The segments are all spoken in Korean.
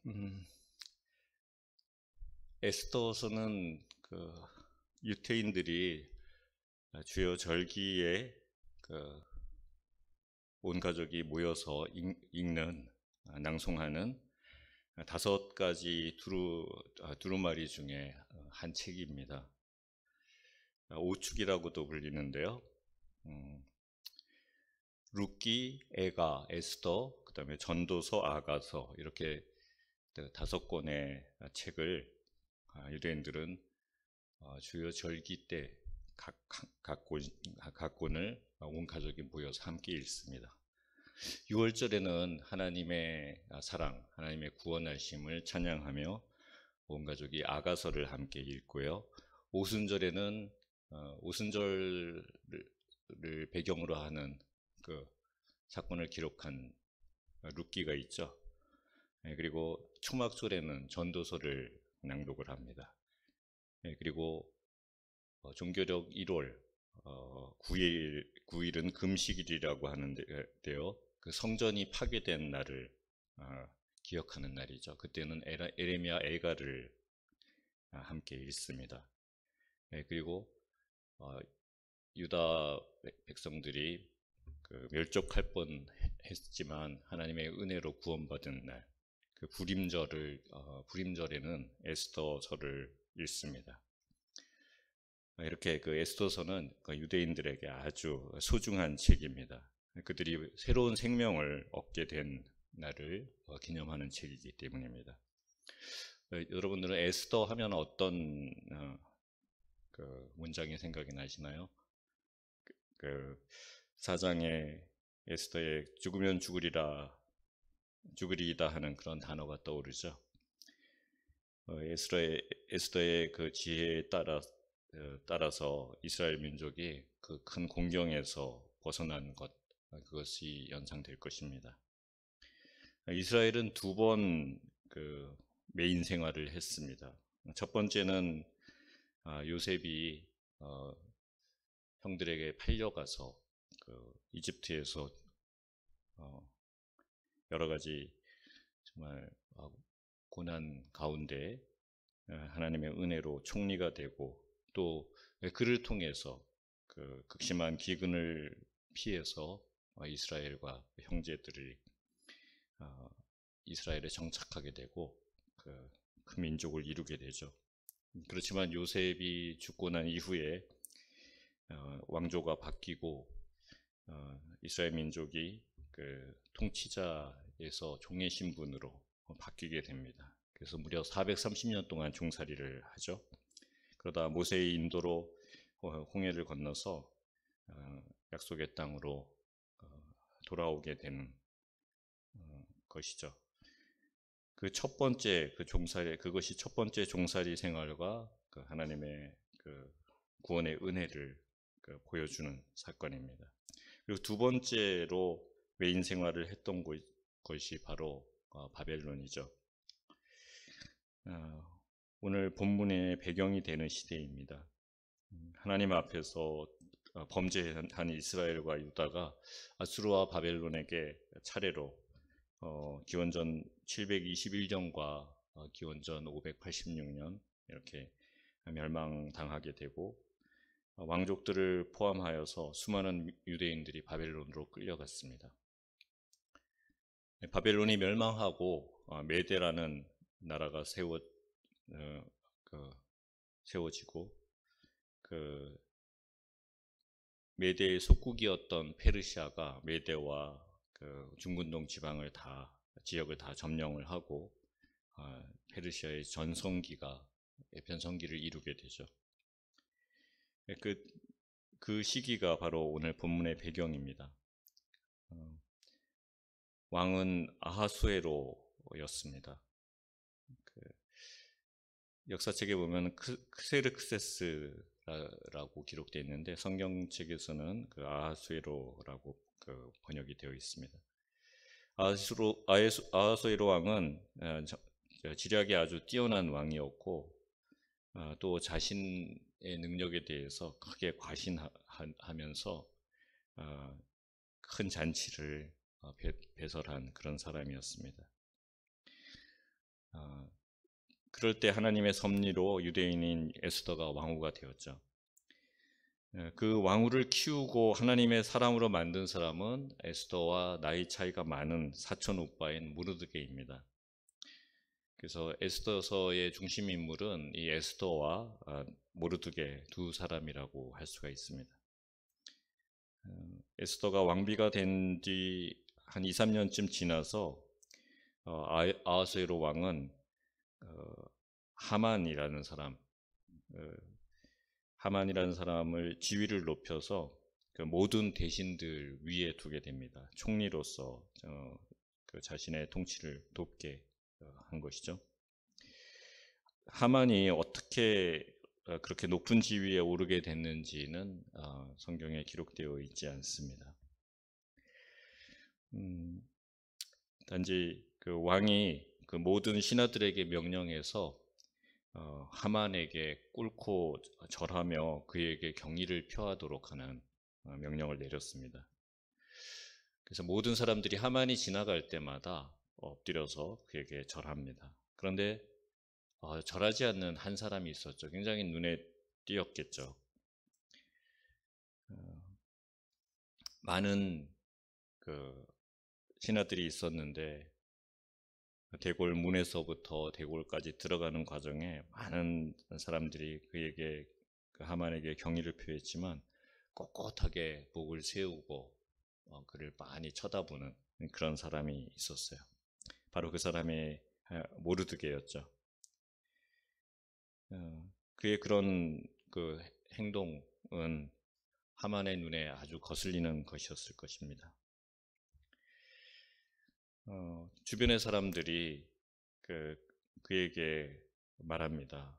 음, 에스더서는 유태인들이 주요 절기에 그 온 가족이 모여서 읽는 낭송하는 다섯 가지 두루마리 중에 한 책입니다. 오축이라고도 불리는데요. 음, 룻기, 에가, 에스더, 그다음에 전도서, 아가서 이렇게 다섯 권의 책을 유대인들은 주요 절기 때 각 권을 온 가족이 모여서 함께 읽습니다. 6월절에는 하나님의 사랑, 하나님의 구원하심을 찬양하며 온 가족이 아가서를 함께 읽고요. 오순절에는 오순절을 배경으로 하는 그 사건을 기록한 룻기가 있죠. 그리고 초막절에는 전도서를 낭독을 합니다. 그리고 종교적 1월 9일은 금식일이라고 하는데요. 그 성전이 파괴된 날을 어, 기억하는 날이죠. 그때는 에레미야 애가를 함께 읽습니다. 그리고 어, 유다 백성들이 멸족할 뻔 했지만 하나님의 은혜로 구원받은 날, 그 부림절에는 에스더서를 읽습니다. 이렇게 그 에스더서는 유대인들에게 아주 소중한 책입니다. 그들이 새로운 생명을 얻게 된 날을 기념하는 책이기 때문입니다. 여러분들은 에스더 하면 어떤 문장이 생각이 나시나요? 그 사장의 에스더의 죽으면 죽으리이다 하는 그런 단어가 떠오르죠. 에스더의 그 지혜에 따라서 이스라엘 민족이 그 큰 공경에서 벗어난 그것이 연상될 것입니다. 이스라엘은 두 번 메인 생활을 했습니다. 첫 번째는 요셉이 형들에게 팔려가서 이집트에서 여러 가지 정말 고난 가운데 하나님의 은혜로 총리가 되고 또 그를 통해서 극심한 기근을 피해서 이스라엘과 형제들이 이스라엘에 정착하게 되고 그 민족을 이루게 되죠. 그렇지만 요셉이 죽고 난 이후에 왕조가 바뀌고 이스라엘 민족이 통치자에서 종의 신분으로 바뀌게 됩니다. 그래서 무려 430년 동안 종살이를 하죠. 그러다 모세의 인도로 홍해를 건너서 약속의 땅으로 돌아오게 되는 것이죠. 그것이 첫 번째 종살이 생활과 하나님의 구원의 은혜를 보여주는 사건입니다. 그리고 두 번째로 메인 생활을 했던 것이 바로 바벨론이죠. 오늘 본문의 배경이 되는 시대입니다. 하나님 앞에서 범죄한 이스라엘과 유다가 아수르와 바벨론에게 차례로 기원전 721년과 기원전 586년 이렇게 멸망당하게 되고 왕족들을 포함하여서 수많은 유대인들이 바벨론으로 끌려갔습니다. 바벨론이 멸망하고 메대라는 나라가 세워지고 메대의 속국이었던 페르시아가 메대와 중근동 지역을 다 점령을 하고 페르시아의 변성기를 이루게 되죠. 그 시기가 바로 오늘 본문의 배경입니다. 왕은 아하수에로였습니다. 역사책에 보면 크세르크세스라고 기록되어 있는데 성경책에서는 아하수에로라고 번역이 되어 있습니다. 아하수에로 왕은 지략이 아주 뛰어난 왕이었고 또 자신의 능력에 대해서 크게 과신하면서 큰 잔치를 배설한 그런 사람이었습니다. 그럴 때 하나님의 섭리로 유대인인 에스더가 왕후가 되었죠. 그 왕후를 키우고 하나님의 사람으로 만든 사람은 에스더와 나이 차이가 많은 사촌 오빠인 모르드게입니다. 그래서 에스더서의 중심 인물은 이 에스더와 모르드게 두 사람이라고 할 수가 있습니다. 에스더가 왕비가 된 뒤 한 2, 3년쯤 지나서 아하수에로 왕은 하만이라는 사람, 하만이라는 사람을 지위를 높여서 그 모든 대신들 위에 두게 됩니다. 총리로서 그 자신의 통치를 돕게 한 것이죠. 하만이 어떻게 그렇게 높은 지위에 오르게 됐는지는 성경에 기록되어 있지 않습니다. 단지 그 왕이 그 모든 신하들에게 명령해서 하만에게 꿇고 절하며 그에게 경의를 표하도록 하는 명령을 내렸습니다. 그래서 모든 사람들이 하만이 지나갈 때마다 엎드려서 그에게 절합니다. 그런데 절하지 않는 한 사람이 있었죠. 굉장히 눈에 띄었겠죠. 많은 그 신하들이 있었는데 대궐 문에서부터 대궐까지 들어가는 과정에 많은 사람들이 그에게 그 하만에게 경의를 표했지만 꼿꼿하게 목을 세우고 그를 많이 쳐다보는 그런 사람이 있었어요. 바로 그 사람이 모르드게였죠. 그의 그런 그 행동은 하만의 눈에 아주 거슬리는 것이었을 것입니다. 주변의 사람들이 그에게 말합니다.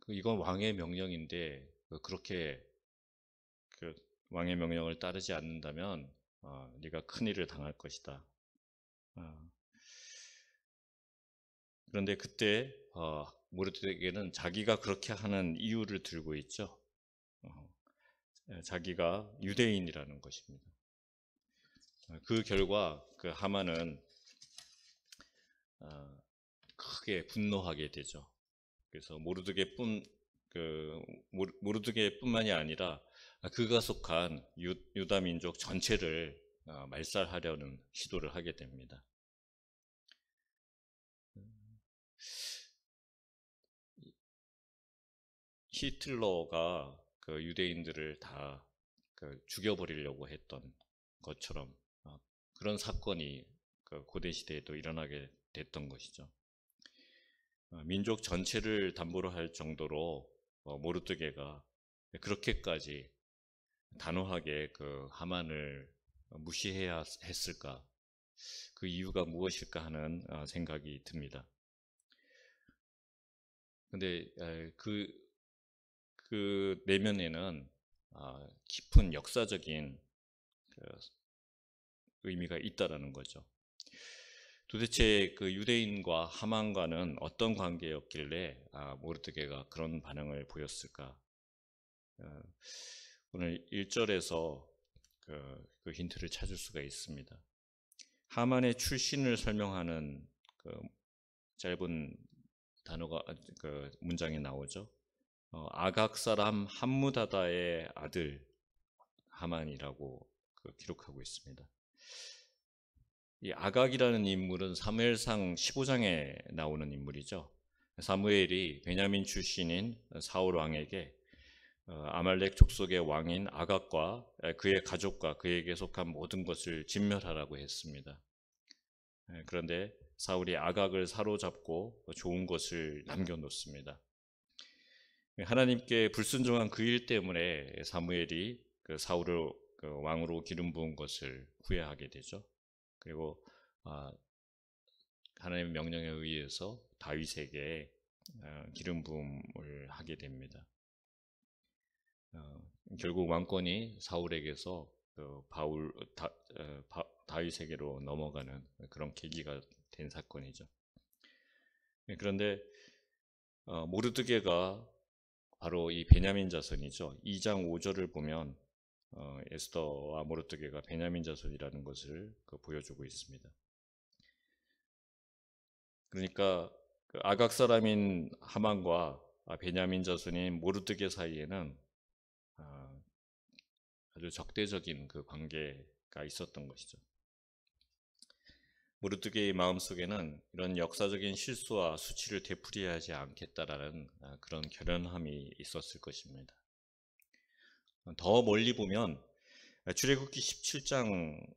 이건 왕의 명령인데 그렇게 그 왕의 명령을 따르지 않는다면 네가 큰일을 당할 것이다. 그런데 그때 모르드게는 자기가 그렇게 하는 이유를 들고 있죠. 자기가 유대인이라는 것입니다. 그 결과 그 하만은 크게 분노하게 되죠. 그래서 모르드게뿐만이 아니라 그가 속한 유다 민족 전체를 말살하려는 시도를 하게 됩니다. 히틀러가 그 유대인들을 다 죽여버리려고 했던 것처럼 그런 사건이 그 고대 시대에도 일어나게 됐던 것이죠. 민족 전체를 담보로 할 정도로 모르드게가 그렇게까지 단호하게 그 하만을 무시해야 했을까? 그 이유가 무엇일까 하는 생각이 듭니다. 근데 그 내면에는 깊은 역사적인 의미가 있다라는 거죠. 도대체 그 유대인과 하만과는 어떤 관계였길래 모르드게가 그런 반응을 보였을까? 오늘 1절에서 그 힌트를 찾을 수가 있습니다. 하만의 출신을 설명하는 그 짧은 단어가 그 문장이 나오죠. 아각 사람 함무다다의 아들 하만이라고 기록하고 있습니다. 이 아각이라는 인물은 사무엘상 15장에 나오는 인물이죠. 사무엘이 베냐민 출신인 사울 왕에게 아말렉 족속의 왕인 아각과 그의 가족과 그에게 속한 모든 것을 진멸하라고 했습니다. 그런데 사울이 아각을 사로잡고 좋은 것을 남겨놓습니다. 하나님께 불순종한 그 일 때문에 사무엘이 그 사울을 왕으로 기름 부은 것을 후회하게 되죠. 그리고 하나님의 명령에 의해서 다윗에게 기름 부음을 하게 됩니다. 결국 왕권이 사울에게서 다윗에게로 넘어가는 그런 계기가 된 사건이죠. 그런데 모르드게가 바로 이 베냐민 자손이죠. 2장 5절을 보면 에스더와 모르드게가 베냐민 자손이라는 것을 보여주고 있습니다. 그러니까 그 아각 사람인 하만과 베냐민 자손인 모르드게 사이에는 아, 아주 적대적인 그 관계가 있었던 것이죠. 모르드게의 마음속에는 이런 역사적인 실수와 수치를 되풀이하지 않겠다라는 그런 결연함이 있었을 것입니다. 더 멀리 보면 출애굽기 17장으로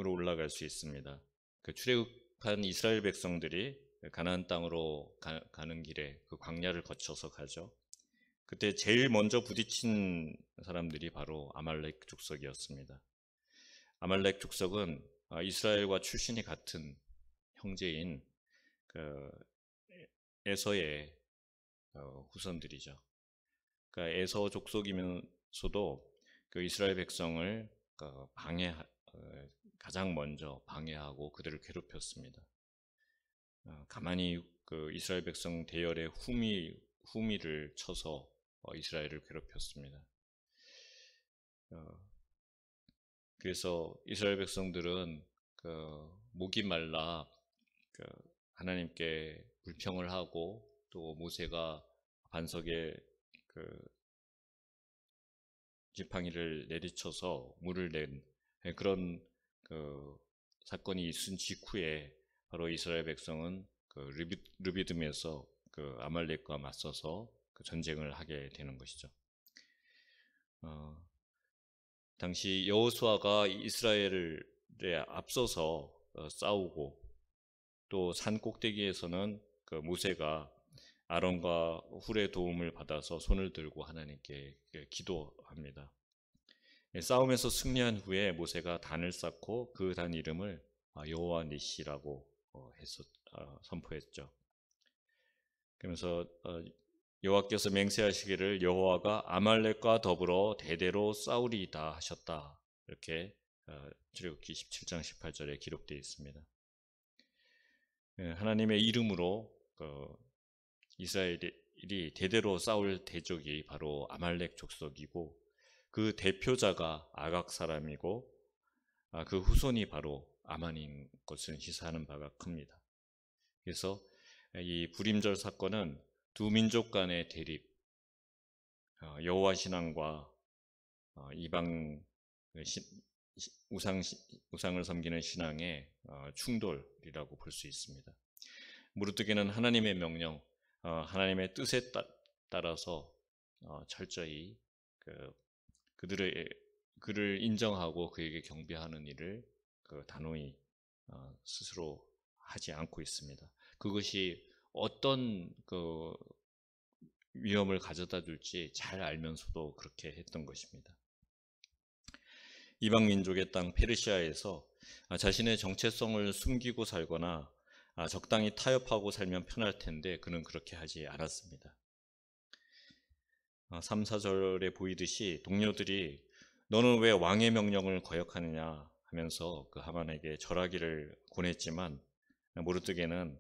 올라갈 수 있습니다. 그 출애굽한 이스라엘 백성들이 가나안 땅으로 가는 길에 그 광야를 거쳐서 가죠. 그때 제일 먼저 부딪힌 사람들이 바로 아말렉 족속이었습니다. 아말렉 족속은 이스라엘과 출신이 같은 형제인 그 에서의 후손들이죠. 그러니까 에서 족속이면서도 그 이스라엘 백성을 가장 먼저 방해하고 그들을 괴롭혔습니다. 가만히 그 이스라엘 백성 대열에 후미를 쳐서 이스라엘을 괴롭혔습니다. 그래서 이스라엘 백성들은 목이 말라 하나님께 불평을 하고 또 모세가 반석에 지팡이를 내리쳐서 물을 낸 그런 사건이 있은 직후에 바로 이스라엘 백성은 르비딤에서 아말렉과 맞서서 전쟁을 하게 되는 것이죠. 당시 여호수아가 이스라엘에 앞서서 싸우고 또 산 꼭대기에서는 모세가 아론과 훌의 도움을 받아서 손을 들고 하나님께 기도합니다. 싸움에서 승리한 후에 모세가 단을 쌓고 그 단 이름을 여호와 니시라고 선포했죠. 그러면서 여호와께서 맹세하시기를 여호와가 아말렉과 더불어 대대로 싸우리이다 하셨다. 이렇게 출애굽기 17장 18절에 기록되어 있습니다. 하나님의 이름으로 이스라엘이 대대로 싸울 대적이 바로 아말렉 족속이고 그 대표자가 아각 사람이고 그 후손이 바로 아만인 것을 시사하는 바가 큽니다. 그래서 이 불임절 사건은 두 민족 간의 대립, 여호와 신앙과 이방 우상을 섬기는 신앙의 충돌이라고 볼 수 있습니다. 무르뜨기는 하나님의 명령, 하나님의 뜻에 따라서 철저히 그를 인정하고 그에게 경배하는 일을 단호히 스스로 하지 않고 있습니다. 그것이 어떤 위험을 가져다 줄지 잘 알면서도 그렇게 했던 것입니다. 이방 민족의 땅 페르시아에서 자신의 정체성을 숨기고 살거나 적당히 타협하고 살면 편할 텐데 그는 그렇게 하지 않았습니다. 3, 4절에 보이듯이 동료들이 너는 왜 왕의 명령을 거역하느냐 하면서 그 하만에게 절하기를 권했지만 모르드게는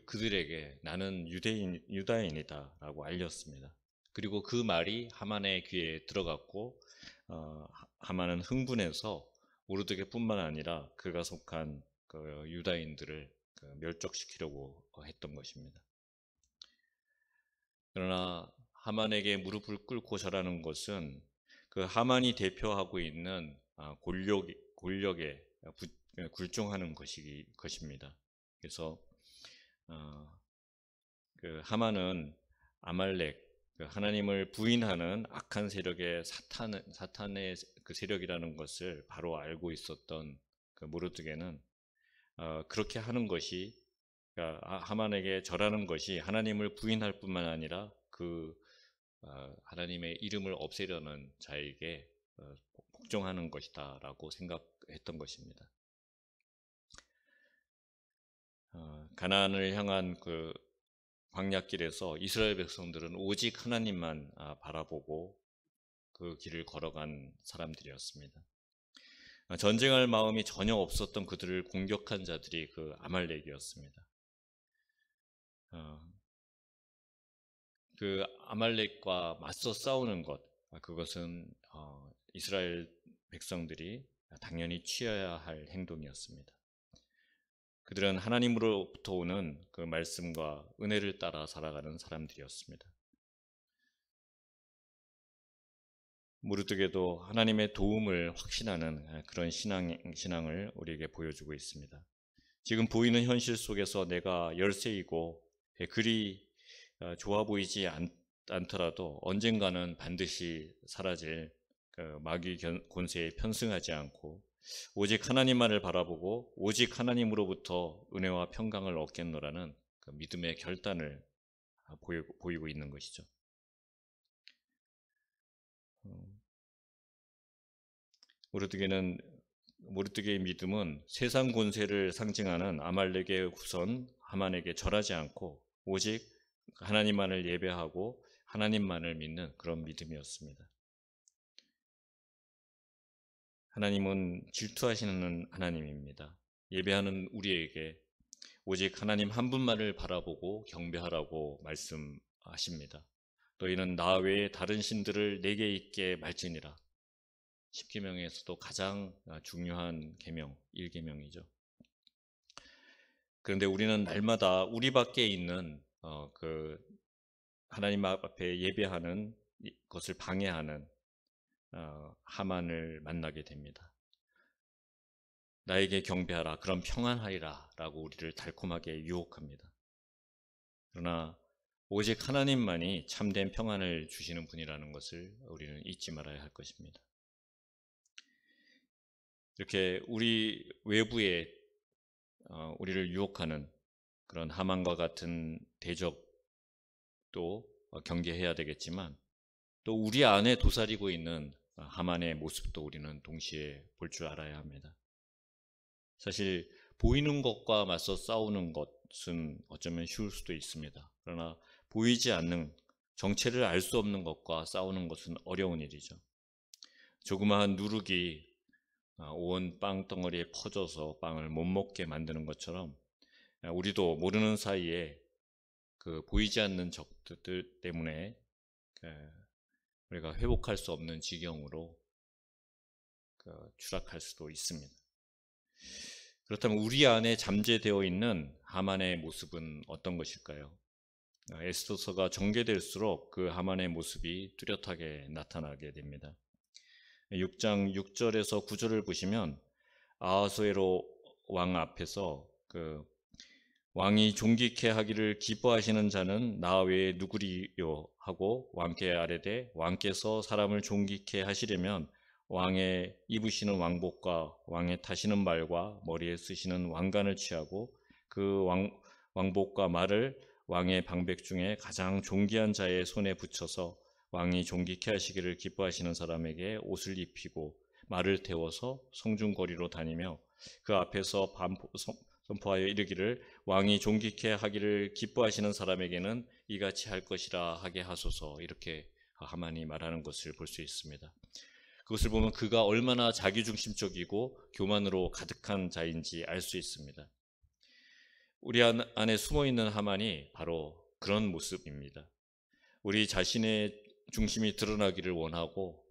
그들에게 나는 유다인이다 라고 알렸습니다. 그리고 그 말이 하만의 귀에 들어갔고 하만은 흥분해서 모르드게뿐만 아니라 그가 속한 유다인들을 멸족시키려고 했던 것입니다. 그러나 하만에게 무릎을 꿇고 절하는 것은 그 하만이 대표하고 있는 권력에 굴종하는 것입니다. 그래서 그 하만은 아말렉, 하나님을 부인하는 악한 세력의 사탄의 그 세력이라는 것을 바로 알고 있었던 모르드게는 그렇게 하는 것이 하만에게 절하는 것이 하나님을 부인할 뿐만 아니라 하나님의 이름을 없애려는 자에게 복종하는 것이다라고 생각했던 것입니다. 가나안을 향한 광야길에서 이스라엘 백성들은 오직 하나님만 바라보고 그 길을 걸어간 사람들이었습니다. 전쟁할 마음이 전혀 없었던 그들을 공격한 자들이 그 아말렉이었습니다. 그 아말렉과 맞서 싸우는 것, 그것은 이스라엘 백성들이 당연히 취해야 할 행동이었습니다. 그들은 하나님으로부터 오는 그 말씀과 은혜를 따라 살아가는 사람들이었습니다. 무르뜨게도 하나님의 도움을 확신하는 그런 신앙을 우리에게 보여주고 있습니다. 지금 보이는 현실 속에서 내가 열세이고 그리 좋아 보이지 않더라도 언젠가는 반드시 사라질 그 마귀 권세에 편승하지 않고 오직 하나님만을 바라보고 오직 하나님으로부터 은혜와 평강을 얻겠노라는 그 믿음의 결단을 보이고 있는 것이죠. 모르드게의 믿음은 세상 권세를 상징하는 아말렉의 후손 하만에게 절하지 않고 오직 하나님만을 예배하고 하나님만을 믿는 그런 믿음이었습니다. 하나님은 질투하시는 하나님입니다. 예배하는 우리에게 오직 하나님 한 분만을 바라보고 경배하라고 말씀하십니다. 너희는 나 외에 다른 신들을 내게 있게 말지니라. 10계명에서도 가장 중요한 계명, 1계명이죠. 그런데 우리는 날마다 우리 밖에 있는 그 하나님 앞에 예배하는 것을 방해하는 하만을 만나게 됩니다. 나에게 경배하라, 그럼 평안하리라 라고 우리를 달콤하게 유혹합니다. 그러나 오직 하나님만이 참된 평안을 주시는 분이라는 것을 우리는 잊지 말아야 할 것입니다. 이렇게 우리 외부에 우리를 유혹하는 그런 하만과 같은 대적도 경계해야 되겠지만 또 우리 안에 도사리고 있는 하만의 모습도 우리는 동시에 볼 줄 알아야 합니다. 사실 보이는 것과 맞서 싸우는 것은 어쩌면 쉬울 수도 있습니다. 그러나 보이지 않는 정체를 알 수 없는 것과 싸우는 것은 어려운 일이죠. 조그마한 누룩이 온 빵덩어리에 퍼져서 빵을 못 먹게 만드는 것처럼 우리도 모르는 사이에 그 보이지 않는 적들 때문에 우리가 회복할 수 없는 지경으로 추락할 수도 있습니다. 그렇다면 우리 안에 잠재되어 있는 하만의 모습은 어떤 것일까요? 에스더서가 전개될수록 그 하만의 모습이 뚜렷하게 나타나게 됩니다. 6장 6절에서 9절을 보시면 아하수에로 왕 앞에서 그 왕이 존귀케 하기를 기뻐하시는 자는 나 외에 누구리요 하고 왕께 아뢰되 왕께서 사람을 존귀케 하시려면 왕의 입으시는 왕복과 왕의 타시는 말과 머리에 쓰시는 왕관을 취하고 그 왕복과 말을 왕의 방백 중에 가장 존귀한 자의 손에 붙여서 왕이 존귀케 하시기를 기뻐하시는 사람에게 옷을 입히고 말을 태워서 성중거리로 다니며 그 앞에서 선포하여 이르기를 왕이 존귀케 하기를 기뻐하시는 사람에게는 이같이 할 것이라 하게 하소서. 이렇게 하만이 말하는 것을 볼 수 있습니다. 그것을 보면 그가 얼마나 자기중심적이고 교만으로 가득한 자인지 알 수 있습니다. 우리 안에 숨어있는 하만이 바로 그런 모습입니다. 우리 자신의 중심이 드러나기를 원하고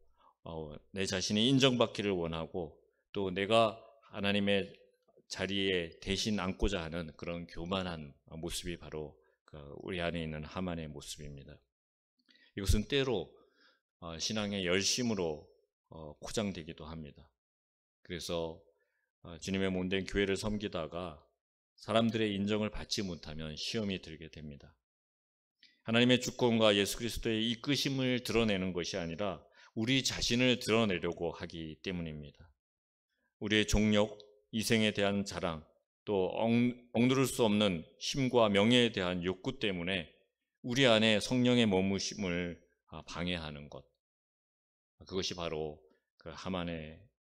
내 자신이 인정받기를 원하고 또 내가 하나님의 자리에 대신 앉고자 하는 그런 교만한 모습이 바로 우리 안에 있는 하만의 모습입니다. 이것은 때로 신앙의 열심으로 포장되기도 합니다. 그래서 주님의 몸된 교회를 섬기다가 사람들의 인정을 받지 못하면 시험이 들게 됩니다. 하나님의 주권과 예수 그리스도의 이끄심을 드러내는 것이 아니라 우리 자신을 드러내려고 하기 때문입니다. 우리의 종력, 이생에 대한 자랑, 또 억누를 수 없는 힘과 명예에 대한 욕구 때문에 우리 안에 성령의 머무심을 방해하는 것, 그것이 바로 그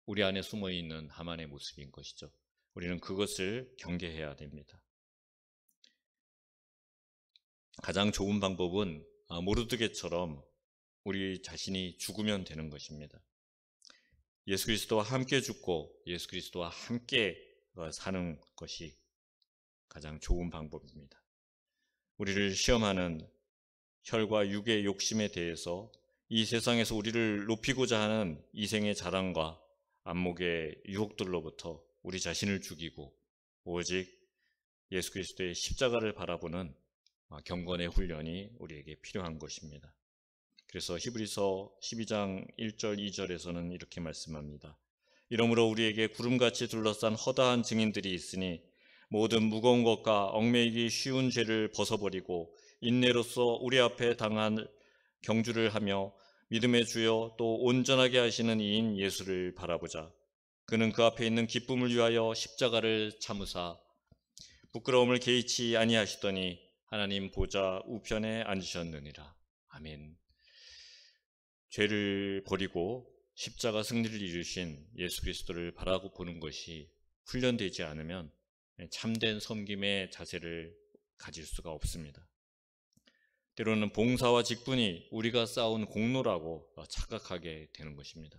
우리 안에 숨어있는 하만의 모습인 것이죠. 우리는 그것을 경계해야 됩니다. 가장 좋은 방법은 모르드게처럼 우리 자신이 죽으면 되는 것입니다. 예수 그리스도와 함께 죽고 예수 그리스도와 함께 사는 것이 가장 좋은 방법입니다. 우리를 시험하는 혈과 육의 욕심에 대해서 이 세상에서 우리를 높이고자 하는 이생의 자랑과 안목의 유혹들로부터 우리 자신을 죽이고 오직 예수 그리스도의 십자가를 바라보는 경건의 훈련이 우리에게 필요한 것입니다. 그래서 히브리서 12장 1절 2절에서는 이렇게 말씀합니다. 이러므로 우리에게 구름같이 둘러싼 허다한 증인들이 있으니 모든 무거운 것과 얽매이기 쉬운 죄를 벗어버리고 인내로써 우리 앞에 당한 경주를 하며 믿음의 주여 또 온전하게 하시는 이인 예수를 바라보자. 그는 그 앞에 있는 기쁨을 위하여 십자가를 참으사 부끄러움을 개의치 아니하시더니 하나님 보좌 우편에 앉으셨느니라. 아멘. 죄를 버리고 십자가 승리를 이루신 예수 그리스도를 바라고 보는 것이 훈련되지 않으면 참된 섬김의 자세를 가질 수가 없습니다. 때로는 봉사와 직분이 우리가 쌓은 공로라고 착각하게 되는 것입니다.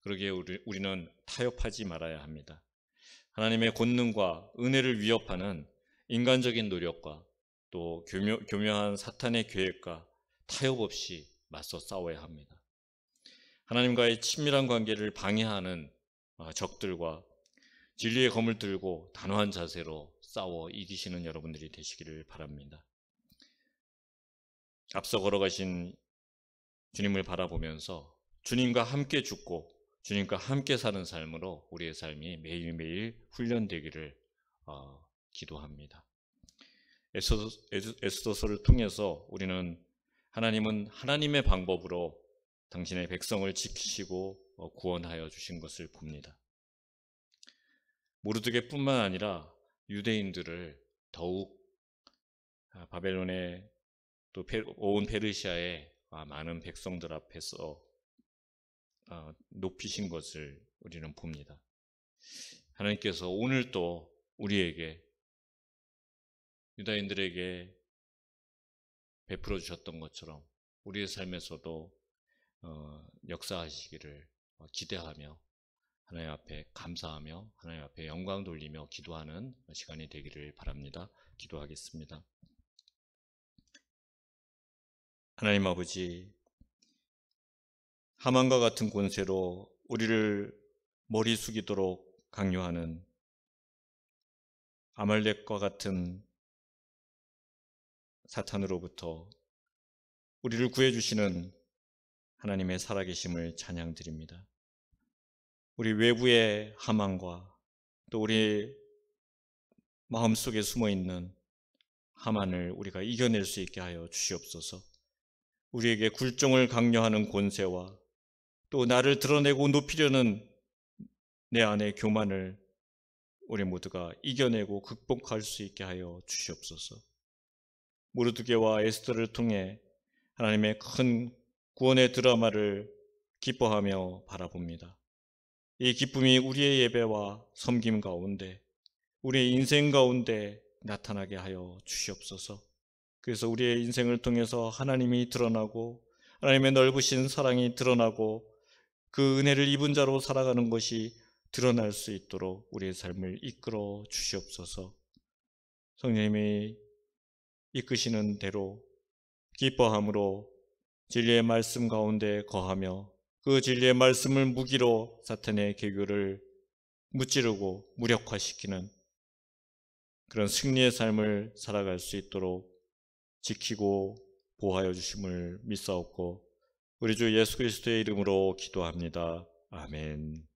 그러기에 우리는 타협하지 말아야 합니다. 하나님의 권능과 은혜를 위협하는 인간적인 노력과 또 교묘한 사탄의 계획과 타협 없이 맞서 싸워야 합니다. 하나님과의 친밀한 관계를 방해하는 적들과 진리의 검을 들고 단호한 자세로 싸워 이기시는 여러분들이 되시기를 바랍니다. 앞서 걸어가신 주님을 바라보면서 주님과 함께 죽고 주님과 함께 사는 삶으로 우리의 삶이 매일매일 훈련되기를 기도합니다. 에스더서를 통해서 우리는 하나님은 하나님의 방법으로 당신의 백성을 지키시고 구원하여 주신 것을 봅니다. 모르드게뿐만 아니라 유대인들을 더욱 바벨론의 또 온 페르시아의 많은 백성들 앞에서 높이신 것을 우리는 봅니다. 하나님께서 오늘도 우리에게 유다인들에게 베풀어 주셨던 것처럼 우리의 삶에서도 역사하시기를 기대하며 하나님 앞에 감사하며 하나님 앞에 영광 돌리며 기도하는 시간이 되기를 바랍니다. 기도하겠습니다. 하나님 아버지, 하만과 같은 권세로 우리를 머리 숙이도록 강요하는 아말렉과 같은 사탄으로부터 우리를 구해주시는 하나님의 살아계심을 찬양드립니다. 우리 외부의 하만과 또 우리 마음속에 숨어있는 하만을 우리가 이겨낼 수 있게 하여 주시옵소서. 우리에게 굴종을 강요하는 권세와 또 나를 드러내고 높이려는 내 안의 교만을 우리 모두가 이겨내고 극복할 수 있게 하여 주시옵소서. 모르드게와 에스더를 통해 하나님의 큰 구원의 드라마를 기뻐하며 바라봅니다. 이 기쁨이 우리의 예배와 섬김 가운데 우리의 인생 가운데 나타나게 하여 주시옵소서. 그래서 우리의 인생을 통해서 하나님이 드러나고 하나님의 넓으신 사랑이 드러나고 그 은혜를 입은 자로 살아가는 것이 드러날 수 있도록 우리의 삶을 이끌어 주시옵소서. 성령님이 이끄시는 대로 기뻐함으로 진리의 말씀 가운데 거하며 그 진리의 말씀을 무기로 사탄의 계교를 무찌르고 무력화시키는 그런 승리의 삶을 살아갈 수 있도록 지키고 보호하여 주심을 믿사옵고 우리 주 예수 그리스도의 이름으로 기도합니다. 아멘.